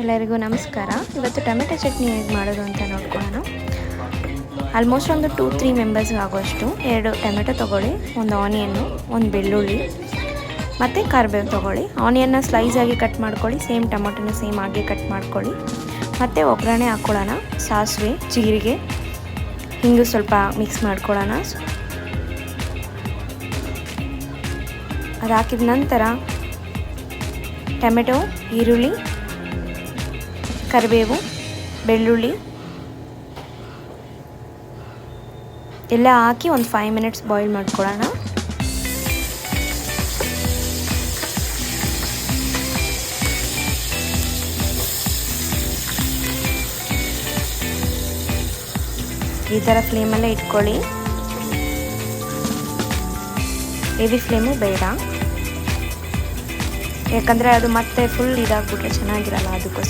ಎಲ್ಲರಿಗೂ ನಮಸ್ಕಾರ. ಇವತ್ತು ಟೊಮೆಟೊ ಚಟ್ನಿ ಹೇಗೆ ಮಾಡೋದು ಅಂತ ನೋಡ್ಕೊಳ್ಳೋಣ. ಆಲ್ಮೋಸ್ಟ್ ಒಂದು 2-3 ಮೆಂಬರ್ಸ್ಗೆ ಆಗೋಷ್ಟು 2 ಟೊಮೆಟೊ ತೊಗೊಳ್ಳಿ, ಒಂದು ಆನಿಯನ್ನು, ಒಂದು ಬೆಳ್ಳುಳ್ಳಿ ಮತ್ತು ಕರಿಬೇವು ತೊಗೊಳ್ಳಿ. ಆನಿಯನ್ನ ಸ್ಲೈಸಾಗಿ ಕಟ್ ಮಾಡ್ಕೊಳ್ಳಿ, ಸೇಮ್ ಟೊಮೆಟೊನ ಸೇಮ್ ಆಗಿ ಕಟ್ ಮಾಡ್ಕೊಳ್ಳಿ. ಮತ್ತು ಒಗ್ಗರಣೆ ಹಾಕ್ಕೊಳ್ಳೋಣ. ಸಾಸಿವೆ, ಜೀರಿಗೆ, ಹಿಂಗು ಸ್ವಲ್ಪ ಮಿಕ್ಸ್ ಮಾಡ್ಕೊಳ್ಳೋಣ. ಅದು ಹಾಕಿದ ನಂತರ ಟೊಮೆಟೊ, ಈರುಳ್ಳಿ, ಕರಿಬೇವು, ಬೆಳ್ಳುಳ್ಳಿ ಎಲ್ಲ ಹಾಕಿ ಒಂದು 5 ಮಿನಿಟ್ಸ್ ಬಾಯ್ಲ್ ಮಾಡ್ಕೊಳ್ಳೋಣ. ಈ ಥರ ಫ್ಲೇಮಲ್ಲೇ ಇಟ್ಕೊಳ್ಳಿ. ಹೆವಿ ಫ್ಲೇಮು ಬೇಡ, ಯಾಕಂದರೆ ಅದು ಮತ್ತೆ ಫುಲ್ ಇದಾಗ್ಬಿಟ್ರೆ ಚೆನ್ನಾಗಿರಲ್ಲ. ಅದಕ್ಕೋಸ್ಕರ